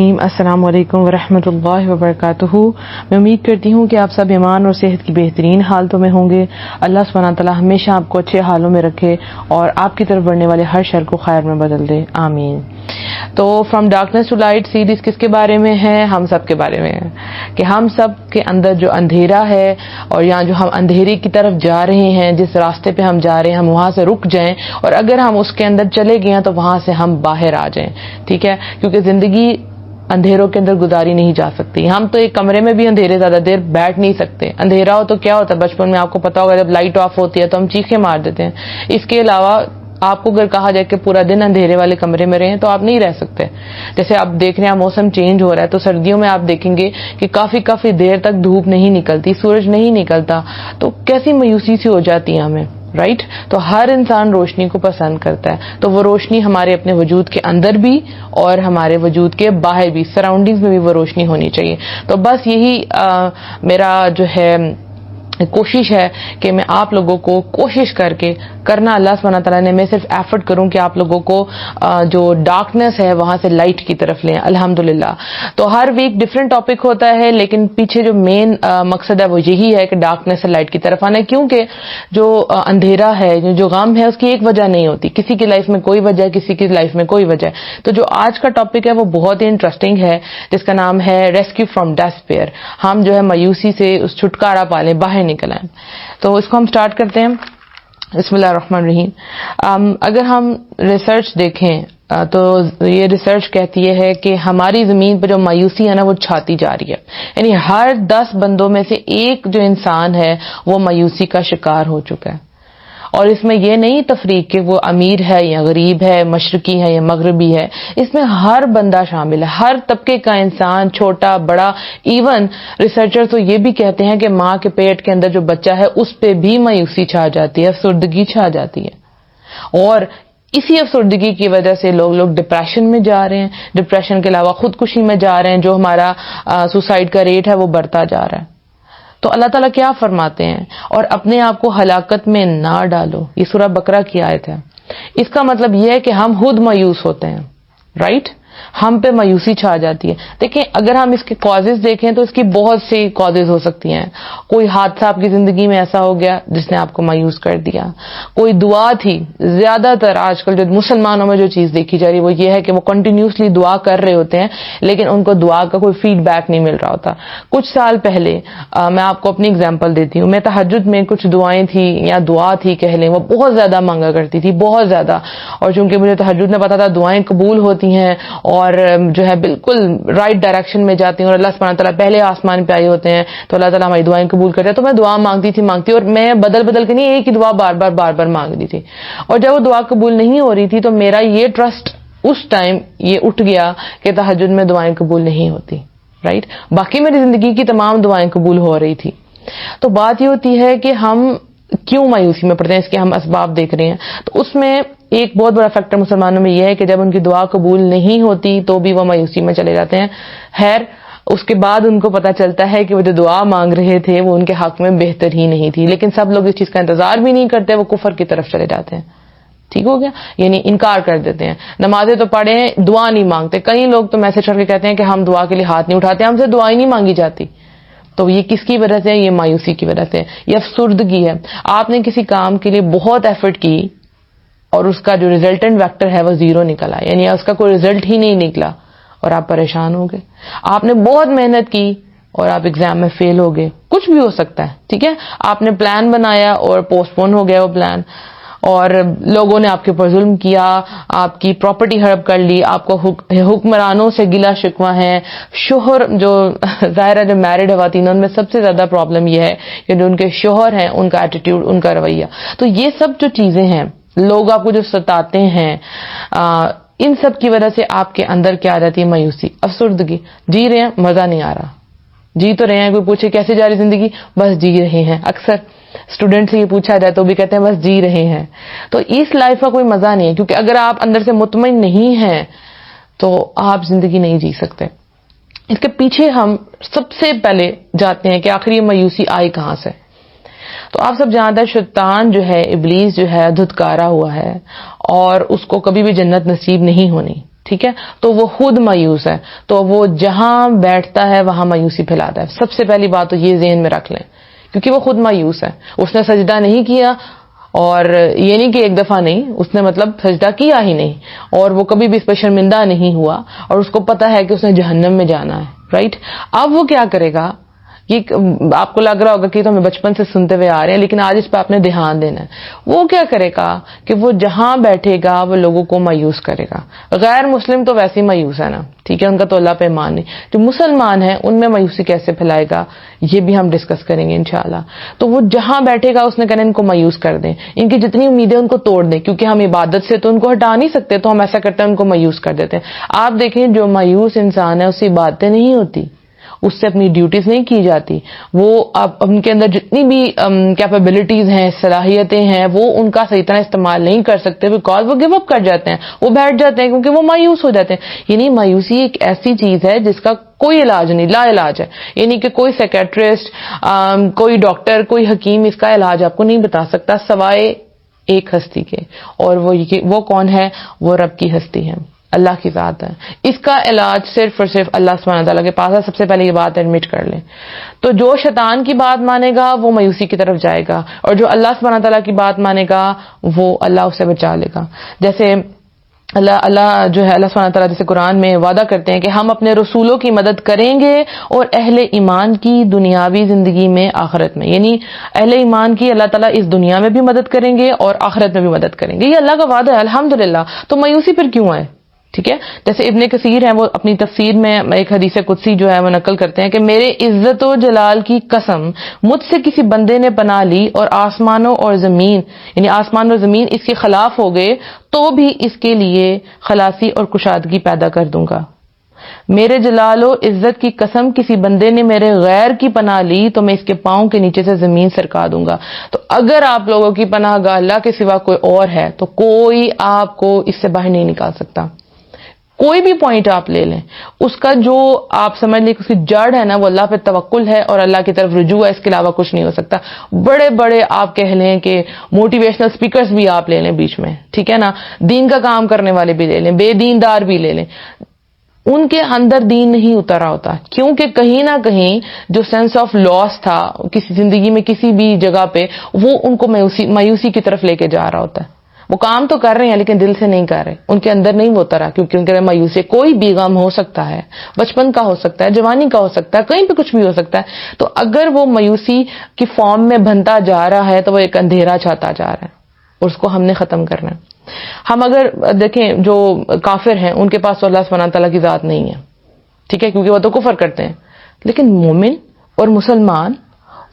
السلام علیکم ورحمۃ اللہ وبرکاتہ. میں امید کرتی ہوں کہ آپ سب ایمان اور صحت کی بہترین حالتوں میں ہوں گے. اللہ سبحانہ تعالیٰ ہمیشہ آپ کو اچھے حالوں میں رکھے اور آپ کی طرف بڑھنے والے ہر شر کو خیر میں بدل دے, آمین. تو from darkness to light series کس کے بارے میں ہے؟ ہم سب کے بارے میں ہے کہ ہم سب کے اندر جو اندھیرا ہے اور یہاں جو ہم اندھیرے کی طرف جا رہے ہیں, جس راستے پہ ہم جا رہے ہیں, ہم وہاں سے رک جائیں اور اگر ہم اس کے اندر چلے گئے ہیں تو وہاں سے ہم باہر آ جائیں. ٹھیک ہے, کیونکہ زندگی اندھیروں کے اندر گزاری نہیں جا سکتی. ہم تو ایک کمرے میں بھی اندھیرے زیادہ دیر بیٹھ نہیں سکتے. اندھیرا ہو تو کیا ہوتا ہے, بچپن میں آپ کو پتا ہوگا جب لائٹ آف ہوتی ہے تو ہم چیخیں مار دیتے ہیں. اس کے علاوہ آپ کو اگر کہا جائے کہ پورا دن اندھیرے والے کمرے میں رہیں تو آپ نہیں رہ سکتے. جیسے آپ دیکھ رہے ہیں موسم چینج ہو رہا ہے تو سردیوں میں آپ دیکھیں گے کہ کافی دیر تک دھوپ نہیں نکلتی, سورج نہیں نکلتا, تو کیسی مایوسی سی ہو جاتی ہے ہمیں, رائٹ. تو ہر انسان روشنی کو پسند کرتا ہے, تو وہ روشنی ہمارے اپنے وجود کے اندر بھی اور ہمارے وجود کے باہر بھی, سراؤنڈنگز میں بھی وہ روشنی ہونی چاہیے. تو بس یہی میرا جو ہے کوشش ہے کہ میں آپ لوگوں کو کوشش کر کے کرنا اللہ سبحانہ تعالیٰ نے, میں صرف ایفرٹ کروں کہ آپ لوگوں کو جو ڈارکنیس ہے وہاں سے لائٹ کی طرف لیں, الحمدللہ. تو ہر ویک ڈفرینٹ ٹاپک ہوتا ہے, لیکن پیچھے جو مین مقصد ہے وہ یہی ہے کہ ڈارکنیس سے لائٹ کی طرف آنا ہے. کیونکہ جو اندھیرا ہے, جو غم ہے, اس کی ایک وجہ نہیں ہوتی. کسی کی لائف میں کوئی وجہ ہے, کسی کی لائف میں کوئی وجہ ہے. تو جو آج کا ٹاپک ہے وہ بہت ہی انٹرسٹنگ ہے, جس کا نام ہے ریسکیو فرام ڈیسپیئر. ہم جو ہے مایوسی سے اس چھٹکارا پالیں, باہر نکل آئیں. تو اس کو ہم سٹارٹ کرتے ہیں. بسم اللہ الرحمن الرحیم. اگر ہم ریسرچ دیکھیں تو یہ ریسرچ کہتی ہے کہ ہماری زمین پہ جو مایوسی ہے نا وہ چھاتی جا رہی ہے. یعنی ہر 10 بندوں میں سے ایک جو انسان ہے وہ مایوسی کا شکار ہو چکا ہے. اور اس میں یہ نہیں تفریق کہ وہ امیر ہے یا غریب ہے, مشرقی ہے یا مغربی ہے. اس میں ہر بندہ شامل ہے, ہر طبقے کا انسان, چھوٹا بڑا. ایون ریسرچر تو یہ بھی کہتے ہیں کہ ماں کے پیٹ کے اندر جو بچہ ہے اس پہ بھی مایوسی چھا جاتی ہے, افسردگی چھا جاتی ہے. اور اسی افسردگی کی وجہ سے لوگ ڈپریشن میں جا رہے ہیں. ڈپریشن کے علاوہ خودکشی میں جا رہے ہیں. جو ہمارا سوسائڈ کا ریٹ ہے وہ بڑھتا جا رہا ہے. تو اللہ تعالیٰ کیا فرماتے ہیں, اور اپنے آپ کو ہلاکت میں نہ ڈالو. یہ سورہ بقرہ کی آیت ہے. اس کا مطلب یہ ہے کہ ہم خود مایوس ہوتے ہیں, رائٹ. ہم پہ مایوسی چھا جاتی ہے. دیکھیں اگر ہم اس کے کازز دیکھیں تو اس کی بہت سی کازز ہو سکتی ہیں. کوئی حادثہ آپ کی زندگی میں ایسا ہو گیا جس نے آپ کو مایوس کر دیا. کوئی دعا تھی. زیادہ تر آج کل جو مسلمانوں میں جو چیز دیکھی جا رہی ہے وہ یہ ہے کہ وہ کنٹینیوسلی دعا کر رہے ہوتے ہیں لیکن ان کو دعا کا کوئی فیڈ بیک نہیں مل رہا ہوتا. کچھ سال پہلے میں آپ کو اپنی اگزامپل دیتی ہوں. میں تہجد میں کچھ دعائیں تھی یا دعا تھی کہہ لیں, وہ بہت زیادہ مانگا کرتی تھی, بہت زیادہ. اور چونکہ مجھے تہجد میں پتا تھا دعائیں قبول ہوتی ہیں اور جو ہے بالکل رائٹ ڈائریکشن میں جاتی ہیں اور اللہ سبحانہ تعالیٰ پہلے آسمان پہ آئے ہوتے ہیں تو اللہ تعالیٰ ہماری دعائیں قبول کرتے ہیں. تو میں دعا مانگتی تھی اور میں بدل کے نہیں, ایک ہی دعا بار بار مانگتی تھی. اور جب وہ دعا قبول نہیں ہو رہی تھی تو میرا یہ ٹرسٹ اس ٹائم یہ اٹھ گیا کہ تہجد میں دعائیں قبول نہیں ہوتی, رائٹ. باقی میری زندگی کی تمام دعائیں قبول ہو رہی تھی. تو بات یہ ہوتی ہے کہ ہم کیوں مایوسی میں پڑتے ہیں, اس کے ہم اسباب دیکھ رہے ہیں. تو اس میں ایک بہت بڑا فیکٹر مسلمانوں میں یہ ہے کہ جب ان کی دعا قبول نہیں ہوتی تو بھی وہ مایوسی میں چلے جاتے ہیں. خیر اس کے بعد ان کو پتا چلتا ہے کہ وہ جو دعا مانگ رہے تھے وہ ان کے حق میں بہتر ہی نہیں تھی. لیکن سب لوگ اس چیز کا انتظار بھی نہیں کرتے, وہ کفر کی طرف چلے جاتے ہیں. ٹھیک ہو گیا, یعنی انکار کر دیتے ہیں. نمازیں تو پڑھے ہیں, دعا نہیں مانگتے. کئی لوگ تو میسج کر کے کہتے ہیں کہ ہم دعا کے لیے ہاتھ نہیں اٹھاتے, ہم سے دعا ہی نہیں مانگی جاتی. تو یہ کس کی وجہ سے ہے؟ یہ مایوسی کی وجہ سے, یہ افسردگی ہے. آپ نے کسی کام کے لیے بہت ایفرٹ کی اور اس کا جو ریزلٹنٹ ویکٹر ہے وہ 0 نکلا, یعنی اس کا کوئی ریزلٹ ہی نہیں نکلا اور آپ پریشان ہو گئے. آپ نے بہت محنت کی اور آپ ایگزام میں فیل ہو گئے. کچھ بھی ہو سکتا ہے, ٹھیک ہے. آپ نے پلان بنایا اور پوسٹ پون ہو گیا وہ پلان, اور لوگوں نے آپ کے اوپر ظلم کیا, آپ کی پراپرٹی ہڑپ کر لی, آپ کو حکمرانوں سے گلا شکوہ ہے. شوہر جو ظاہر ہے جو میرڈ خواتین ان میں سب سے زیادہ پرابلم یہ ہے کہ جو ان کے شوہر ہیں ان کا ایٹیٹیوڈ, ان کا رویہ. تو یہ سب جو چیزیں ہیں, لوگ آپ کو جو ستاتے ہیں, ان سب کی وجہ سے آپ کے اندر کیا آ جاتی ہے؟ مایوسی, افسردگی. جی رہے ہیں, مزہ نہیں آ رہا. جی تو رہے ہیں, کوئی پوچھے کیسے جا رہی زندگی, بس جی رہے ہیں. اکثر اسٹوڈنٹ سے یہ پوچھا جائے تو بھی کہتے ہیں بس جی رہے ہیں. تو اس لائف کا کوئی مزہ نہیں ہے, کیونکہ اگر آپ اندر سے مطمئن نہیں ہیں تو آپ زندگی نہیں جی سکتے. اس کے پیچھے ہم سب سے پہلے جاتے ہیں کہ آخر یہ مایوسی آئی کہاں سے. تو آپ سب جانتے ہیں شیطان جو ہے, ابلیس جو ہے, دھتکارا ہوا ہے اور اس کو کبھی بھی جنت نصیب نہیں ہونی, ٹھیک ہے، تو وہ خود مایوس ہے، تو وہ جہاں بیٹھتا ہے وہاں مایوسی پھیلاتا ہے. سب سے پہلی بات تو یہ ذہن میں رکھ لیں، کیونکہ وہ خود مایوس ہے. اس نے سجدہ نہیں کیا، اور یہ نہیں کہ ایک دفعہ نہیں، اس نے مطلب سجدہ کیا ہی نہیں، اور وہ کبھی بھی اس پہ شرمندہ نہیں ہوا، اور اس کو پتا ہے کہ اس نے جہنم میں جانا ہے. رائٹ، اب وہ کیا کرے گا؟ یہ آپ کو لگ رہا ہوگا کہ تو ہمیں بچپن سے سنتے ہوئے آ رہے ہیں، لیکن آج اس پہ آپ نے دھیان دینا ہے. وہ کیا کرے گا کہ وہ جہاں بیٹھے گا وہ لوگوں کو مایوس کرے گا. غیر مسلم تو ویسے ہی مایوس ہے نا، ٹھیک ہے، ان کا تو اللہ پہ ایمان نہیں. جو مسلمان ہیں ان میں مایوسی کیسے پھیلائے گا، یہ بھی ہم ڈسکس کریں گے انشاءاللہ. تو وہ جہاں بیٹھے گا اس نے کہنا ان کو مایوس کر دیں، ان کی جتنی امیدیں ان کو توڑ دیں، کیونکہ ہم عبادت سے تو ان کو ہٹا نہیں سکتے، تو ہم ایسا کرتے ہیں ان کو مایوس کر دیتے ہیں. آپ دیکھیں جو مایوس انسان ہے اس سے باتیں نہیں ہوتی، اس سے اپنی ڈیوٹیز نہیں کی جاتی، وہ ان کے اندر جتنی بھی کیپیبلٹیز ہیں، صلاحیتیں ہیں، وہ ان کا صحیح طرح استعمال نہیں کر سکتے، بیکاز وہ گیو اپ کر جاتے ہیں، وہ بیٹھ جاتے ہیں کیونکہ وہ مایوس ہو جاتے ہیں. یعنی مایوسی ایک ایسی چیز ہے جس کا کوئی علاج نہیں، لا علاج ہے. یعنی کہ کوئی سیکیٹرسٹ، کوئی ڈاکٹر، کوئی حکیم اس کا علاج آپ کو نہیں بتا سکتا سوائے ایک ہستی کے، اور وہ کون ہے؟ وہ رب کی ہستی ہے، اللہ کی ذات ہے. اس کا علاج صرف اور صرف اللہ سبحانہ تعالیٰ کے پاس ہے. سب سے پہلے یہ بات ایڈمٹ کر لیں. تو جو شیطان کی بات مانے گا وہ مایوسی کی طرف جائے گا، اور جو اللہ سبحانہ تعالیٰ کی بات مانے گا وہ اللہ اسے بچا لے گا. جیسے اللہ جو ہے، اللہ سبحانہ تعالیٰ جیسے قرآن میں وعدہ کرتے ہیں کہ ہم اپنے رسولوں کی مدد کریں گے، اور اہل ایمان کی دنیاوی زندگی میں، آخرت میں. یعنی اہل ایمان کی اللہ تعالیٰ اس دنیا میں بھی مدد کریں گے اور آخرت میں بھی مدد کریں گے. یہ اللہ کا وعدہ ہے الحمدللہ. تو مایوسی پھر کیوں ہے؟ ٹھیک ہے، جیسے ابن کثیر ہیں، وہ اپنی تفسیر میں ایک حدیث قدسی جو ہے وہ نقل کرتے ہیں کہ میرے عزت و جلال کی قسم، مجھ سے کسی بندے نے پناہ لی اور آسمانوں اور زمین، یعنی آسمان اور زمین اس کے خلاف ہو گئے، تو بھی اس کے لیے خلاصی اور کشادگی پیدا کر دوں گا. میرے جلال و عزت کی قسم، کسی بندے نے میرے غیر کی پناہ لی تو میں اس کے پاؤں کے نیچے سے زمین سرکا دوں گا. تو اگر آپ لوگوں کی پناہ گاہ اللہ کے سوا کوئی اور ہے تو کوئی آپ کو اس سے باہر نہیں نکال سکتا. کوئی بھی پوائنٹ آپ لے لیں، اس کا جو آپ سمجھ لیں کہ اس کی جڑ ہے نا، وہ اللہ پہ توکل ہے اور اللہ کی طرف رجوع ہے، اس کے علاوہ کچھ نہیں ہو سکتا. بڑے بڑے آپ کہہ لیں کہ موٹیویشنل سپیکرز بھی آپ لے لیں بیچ میں، ٹھیک ہے نا، دین کا کام کرنے والے بھی لے لیں، بے دیندار بھی لے لیں، ان کے اندر دین نہیں اترا ہوتا، کیونکہ کہیں نہ کہیں جو سینس آف لاس تھا کسی زندگی میں کسی بھی جگہ پہ، وہ ان کو مایوسی کی طرف لے کے جا رہا ہوتا ہے. وہ کام تو کر رہے ہیں لیکن دل سے نہیں کر رہے، ان کے اندر نہیں وہ اترا، کیونکہ ان کے مایوسی. کوئی بھی غم ہو سکتا ہے، بچپن کا ہو سکتا ہے، جوانی کا ہو سکتا ہے، کہیں پہ کچھ بھی ہو سکتا ہے. تو اگر وہ مایوسی کی فارم میں بنتا جا رہا ہے تو وہ ایک اندھیرا چھاتا جا رہا ہے، اور اس کو ہم نے ختم کرنا ہے. ہم اگر دیکھیں جو کافر ہیں ان کے پاس تو اللہ سبحانہ تعالیٰ کی ذات نہیں ہے، ٹھیک ہے، کیونکہ وہ تو کفر کرتے ہیں. لیکن مومن اور مسلمان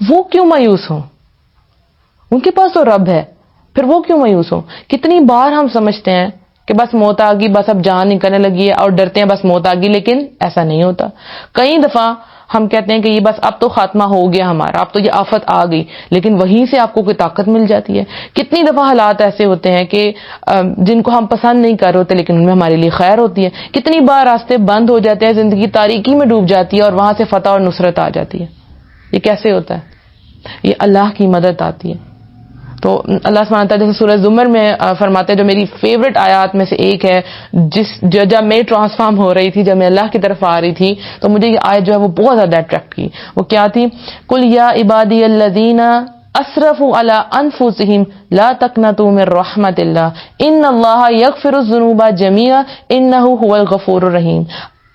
وہ کیوں مایوس ہوں؟ ان کے پاس تو رب ہے، پھر وہ کیوں مایوس ہوں؟ کتنی بار ہم سمجھتے ہیں کہ بس موت آ گئی، بس اب جان نکلنے لگی ہے، اور ڈرتے ہیں بس موت آ گئی، لیکن ایسا نہیں ہوتا. کئی دفعہ ہم کہتے ہیں کہ یہ بس اب تو خاتمہ ہو گیا ہمارا، اب تو یہ آفت آ گئی، لیکن وہیں سے آپ کو کوئی طاقت مل جاتی ہے. کتنی دفعہ حالات ایسے ہوتے ہیں کہ جن کو ہم پسند نہیں کر رہے ہوتے لیکن ان میں ہمارے لیے خیر ہوتی ہے. کتنی بار راستے بند ہو جاتے ہیں، زندگی تاریکی میں ڈوب جاتی ہے، اور وہاں سے فتح اور نصرت آ جاتی ہے. یہ کیسے ہوتا ہے؟ یہ اللہ کی مدد آتی ہے. تو اللہ سبحانہ تعالیٰ جیسے سورہ زمر میں فرماتے ہیں، جو میری فیوریٹ آیات میں سے ایک ہے، جب میں ٹرانسفارم ہو رہی تھی، جب میں اللہ کی طرف آ رہی تھی، تو مجھے یہ آیت جو ہے وہ بہت زیادہ اٹریکٹ کی. وہ کیا تھی؟ قل یا عبادی الذین اسرفوا علی انفسہم لا تقنطوا من رحمت اللہ ان اللہ یغفر الذنوب جميعا انہ هو الغفور الرحیم.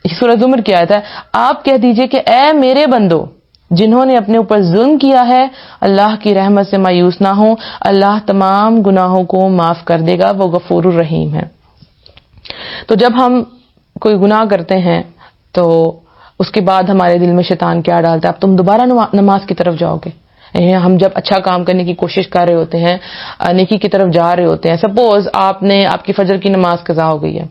سورہ زمر کی آیت ہے. آپ کہہ دیجئے کہ اے میرے بندو جنہوں نے اپنے اوپر ظلم کیا ہے، اللہ کی رحمت سے مایوس نہ ہو، اللہ تمام گناہوں کو معاف کر دے گا، وہ غفور الرحیم ہے. تو جب ہم کوئی گناہ کرتے ہیں تو اس کے بعد ہمارے دل میں شیطان کیا ڈالتا ہے؟ اب تم دوبارہ نماز کی طرف جاؤ گے. ہم جب اچھا کام کرنے کی کوشش کر رہے ہوتے ہیں، نیکی کی طرف جا رہے ہوتے ہیں، سپوز آپ کی فجر کی نماز قضا ہو گئی ہے،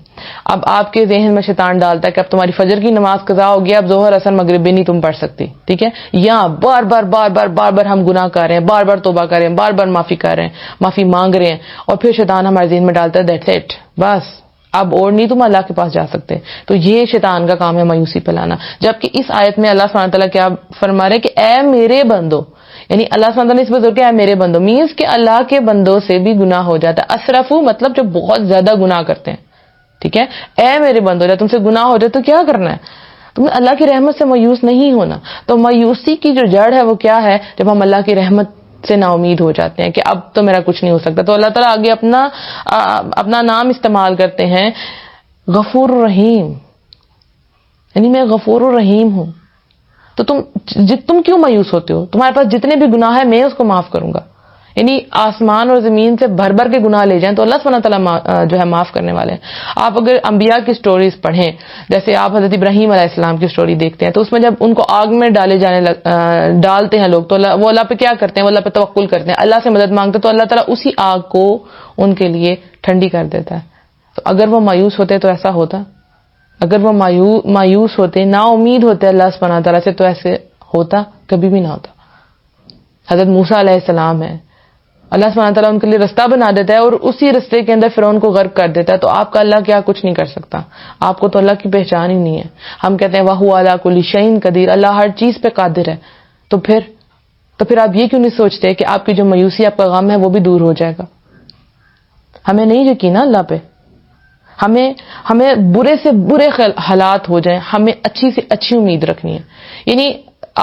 اب آپ کے ذہن میں شیطان ڈالتا ہے کہ اب تمہاری فجر کی نماز قضا ہو گئی، اب ظہر عصر مغرب بھی نہیں تم پڑھ سکتی، ٹھیک ہے، یا بار بار ہم گناہ کر رہے ہیں، بار بار توبہ کر رہے ہیں، بار بار معافی کر رہے ہیں، معافی مانگ رہے ہیں، اور پھر شیطان ہمارے ذہن میں ڈالتا ہے دیٹس اٹ، بس اب اور نہیں تم اللہ کے پاس جا سکتے. تو یہ شیطان کا کام ہے مایوسی پھیلانا. جبکہ اس آیت میں اللہ سبحانہ تعالیٰ کیا فرما رہے کہ اے میرے بندو، یعنی اللہ سبحانہ تعالیٰ نے اس پہ زور کیا ہے میرے بندو، مینس کہ اللہ کے بندوں سے بھی گناہ ہو جاتا ہے. اسرفو مطلب جو بہت زیادہ گناہ کرتے ہیں، ٹھیک ہے. اے میرے بندو جب تم سے گناہ ہو جائے تو کیا کرنا ہے؟ تم نے اللہ کی رحمت سے مایوس نہیں ہونا. تو مایوسی کی جو جڑ ہے وہ کیا ہے؟ جب ہم اللہ کی رحمت سے نا امید ہو جاتے ہیں کہ اب تو میرا کچھ نہیں ہو سکتا. تو اللہ تعالیٰ آگے اپنا نام استعمال کرتے ہیں غفور الرحیم، یعنی میں غفور الرحیم ہوں. تو تم کیوں مایوس ہوتے ہو؟ تمہارے پاس جتنے بھی گناہ ہیں میں اس کو معاف کروں گا. یعنی آسمان اور زمین سے بھر بھر کے گناہ لے جائیں تو اللہ سبحانہ تعالیٰ جو ہے معاف کرنے والے ہیں. آپ اگر انبیاء کی سٹوریز پڑھیں، جیسے آپ حضرت ابراہیم علیہ السلام کی سٹوری دیکھتے ہیں، تو اس میں جب ان کو آگ میں ڈالتے ہیں لوگ، تو وہ اللہ پہ کیا کرتے ہیں؟ وہ اللہ پہ توکل کرتے ہیں، اللہ سے مدد مانگتے ہیں، تو اللہ تعالیٰ اسی آگ کو ان کے لیے ٹھنڈی کر دیتا ہے. تو اگر وہ مایوس ہوتے تو ایسا ہوتا؟ اگر وہ مایوس ہوتے، نا امید ہوتے اللہ سبحانہ تعالیٰ سے، تو ایسے ہوتا؟ کبھی بھی نہ ہوتا. حضرت موسیٰ علیہ السلام ہے، اللہ سبحانہ تعالیٰ ان کے لیے رستہ بنا دیتا ہے اور اسی رستے کے اندر فرعون کو غرق کر دیتا ہے. تو آپ کا اللہ کیا کچھ نہیں کر سکتا؟ آپ کو تو اللہ کی پہچان ہی نہیں ہے. ہم کہتے ہیں وَهُوَ عَلَىٰ كُلِّ شَيْءٍ قدیر، اللہ ہر چیز پہ قادر ہے. تو پھر آپ یہ کیوں نہیں سوچتے کہ آپ کی جو مایوسی، آپ کا غم ہے، وہ بھی دور ہو جائے گا؟ ہمیں نہیں یقین اللہ پہ. ہمیں برے سے برے حالات ہو جائیں، ہمیں اچھی سے اچھی امید رکھنی ہے. یعنی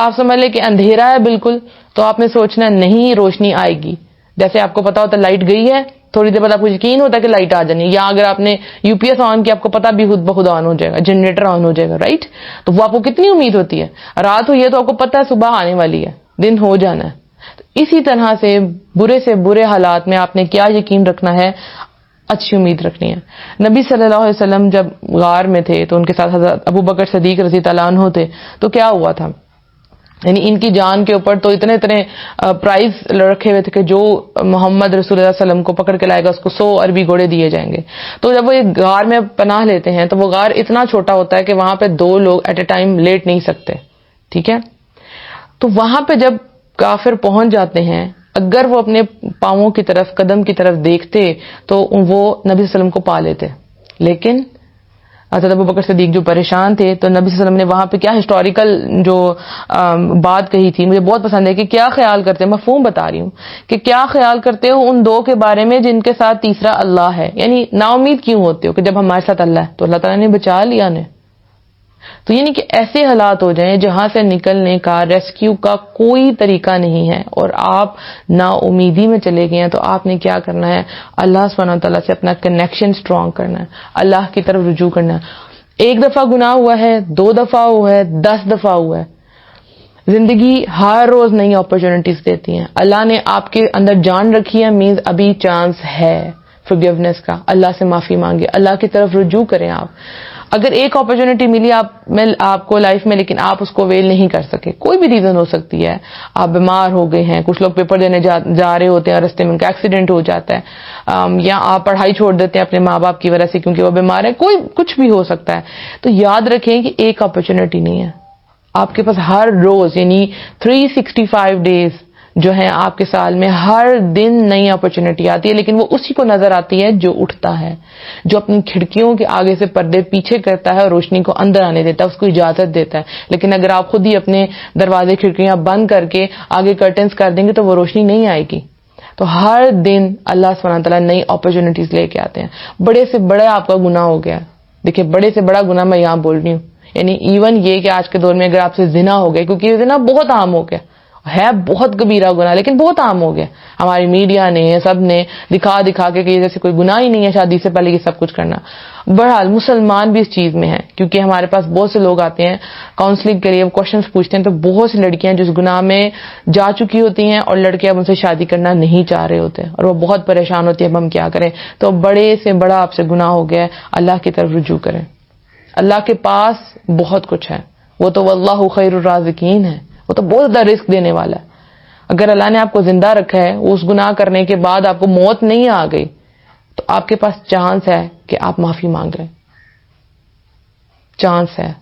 آپ سمجھ لیں کہ اندھیرا ہے بالکل، تو آپ نے سوچنا ہے نہیں روشنی آئے گی. جیسے آپ کو پتا ہوتا ہے لائٹ گئی ہے، تھوڑی دیر بعد آپ کو یقین ہوتا ہے کہ لائٹ آ جانی ہے. یا اگر آپ نے یو پی ایس آن کیا، آپ کو پتا بھی خود بخود آن ہو جائے گا، جنریٹر آن ہو جائے گا، رائٹ؟ تو وہ آپ کو کتنی امید ہوتی ہے. رات ہوئی ہے تو آپ کو پتا ہے صبح آنے والی ہے، دن ہو جانا ہے. تو اسی طرح سے برے حالات میں آپ نے کیا یقین رکھنا ہے؟ اچھی امید رکھنی ہے. نبی صلی اللہ علیہ وسلم جب غار میں تھے تو ان کے ساتھ حضرت ابو بکر صدیق رضی اللہ عنہ تھے. تو کیا ہوا تھا؟ یعنی ان کی جان کے اوپر تو اتنے پرائز رکھے ہوئے تھے کہ جو محمد رسول اللہ علیہ وسلم کو پکڑ کے لائے گا اس کو 100 عربی گھوڑے دیے جائیں گے. تو جب وہ ایک غار میں پناہ لیتے ہیں تو وہ غار اتنا چھوٹا ہوتا ہے کہ وہاں پہ 2 لوگ ایٹ اے ٹائم لیٹ نہیں سکتے. ٹھیک ہے؟ تو وہاں پہ جب کافر پہنچ جاتے ہیں، اگر وہ اپنے پاؤں کی طرف، قدم کی طرف دیکھتے تو وہ نبی صلی اللہ علیہ وسلم کو پا لیتے. لیکن حضرت ابو بکر صدیق جو پریشان تھے، تو نبی صلی اللہ علیہ وسلم نے وہاں پہ کیا ہسٹوریکل جو بات کہی تھی، مجھے بہت پسند ہے کہ کیا خیال کرتے ہیں، مفہوم بتا رہی ہوں کہ کیا خیال کرتے ہو ان 2 کے بارے میں جن کے ساتھ تیسرا اللہ ہے. یعنی نا امید کیوں ہوتے ہو کہ جب ہمارے ساتھ اللہ ہے تو اللہ تعالیٰ نے بچا لیا انہیں. تو یعنی کہ ایسے حالات ہو جائیں جہاں سے نکلنے کا، ریسکیو کا کوئی طریقہ نہیں ہے اور آپ نا امیدی میں چلے گئے ہیں، تو آپ نے کیا کرنا ہے؟ اللہ سبحانہ تعالیٰ سے اپنا کنیکشن سٹرونگ کرنا ہے، اللہ کی طرف رجوع کرنا ہے. 1 دفعہ گناہ ہوا ہے، 2 دفعہ ہوا ہے، 10 دفعہ ہوا ہے، زندگی ہر روز نئی اپرچونٹیز دیتی ہیں. اللہ نے آپ کے اندر جان رکھی ہے، مینز ابھی چانس ہے forgiveness کا. اللہ سے معافی مانگے، اللہ کی طرف رجوع کریں. آپ اگر ایک اپرچونٹی ملی آپ کو لائف میں، لیکن آپ اس کو ویل نہیں کر سکے، کوئی بھی ریزن ہو سکتی ہے، آپ بیمار ہو گئے ہیں، کچھ لوگ پیپر دینے جا رہے ہوتے ہیں، رستے میں ان کا ایکسیڈنٹ ہو جاتا ہے، یا آپ پڑھائی چھوڑ دیتے ہیں اپنے ماں باپ کی وجہ سے کیونکہ وہ بیمار ہے، کوئی کچھ بھی ہو سکتا ہے. تو یاد رکھیں کہ ایک اپرچونٹی نہیں ہے آپ کے پاس. ہر روز یعنی 365 ڈیز جو ہیں آپ کے سال میں، ہر دن نئی اپرچونٹی آتی ہے، لیکن وہ اسی کو نظر آتی ہے جو اٹھتا ہے، جو اپنی کھڑکیوں کے آگے سے پردے پیچھے کرتا ہے اور روشنی کو اندر آنے دیتا ہے، اس کو اجازت دیتا ہے. لیکن اگر آپ خود ہی اپنے دروازے کھڑکیاں بند کر کے آگے کرٹنز کر دیں گے تو وہ روشنی نہیں آئے گی. تو ہر دن اللہ سبحانہ تعالیٰ نئی اپرچونٹیز لے کے آتے ہیں. بڑے سے بڑا آپ کا گناہ ہو گیا، دیکھیں بڑے سے بڑا گناہ میں یہاں بول رہی ہوں، یعنی ایون یہ کہ آج کے دور میں اگر آپ سے زنا ہو گیا، کیونکہ یہ زنا بہت عام ہو گیا ہے، بہت کبیرہ گناہ لیکن بہت عام ہو گیا. ہماری میڈیا نے، سب نے دکھا کے کہ جیسے کوئی گناہ ہی نہیں ہے شادی سے پہلے یہ سب کچھ کرنا. بہرحال مسلمان بھی اس چیز میں ہیں، کیونکہ ہمارے پاس بہت سے لوگ آتے ہیں کاؤنسلنگ کے لیے، وہ کوشچنز پوچھتے ہیں. تو بہت سی لڑکیاں جس گناہ میں جا چکی ہوتی ہیں اور لڑکے اب ان سے شادی کرنا نہیں چاہ رہے ہوتے اور وہ بہت پریشان ہوتی ہیں اب ہم کیا کریں. تو بڑے سے بڑا آپ سے گناہ ہو گیا ہے، اللہ کی طرف رجوع کریں. اللہ کے پاس بہت کچھ ہے، وہ تو واللہ خیر الرازقین ہے، وہ تو بہت زیادہ رزق دینے والا ہے. اگر اللہ نے آپ کو زندہ رکھا ہے، اس گناہ کرنے کے بعد آپ کو موت نہیں آ گئی، تو آپ کے پاس چانس ہے کہ آپ معافی مانگ لیں. چانس ہے،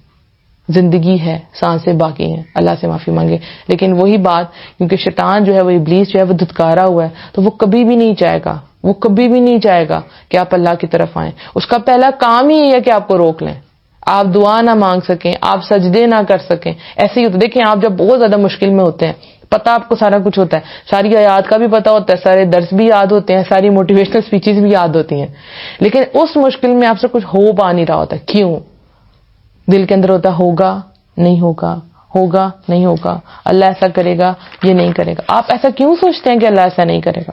زندگی ہے، سانسیں باقی ہیں، اللہ سے معافی مانگے. لیکن وہی بات، کیونکہ شیطان جو ہے، وہ ابلیس جو ہے، وہ دھتکارا ہوا ہے، تو وہ کبھی بھی نہیں چاہے گا کہ آپ اللہ کی طرف آئیں. اس کا پہلا کام ہی یہ ہے کہ آپ کو روک لیں، آپ دعا نہ مانگ سکیں، آپ سجدے نہ کر سکیں. ایسے ہی ہوتا، دیکھیں آپ جب بہت زیادہ مشکل میں ہوتے ہیں، پتہ آپ کو سارا کچھ ہوتا ہے، ساری آیات کا بھی پتہ ہوتا ہے، سارے درس بھی یاد ہوتے ہیں، ساری موٹیویشنل سپیچز بھی یاد ہوتی ہیں، لیکن اس مشکل میں آپ سے کچھ ہو پا نہیں رہا ہوتا. کیوں؟ دل کے اندر ہوتا ہوگا نہیں ہوگا، ہوگا نہیں ہوگا، اللہ ایسا کرے گا یہ نہیں کرے گا. آپ ایسا کیوں سوچتے ہیں کہ اللہ ایسا نہیں کرے گا؟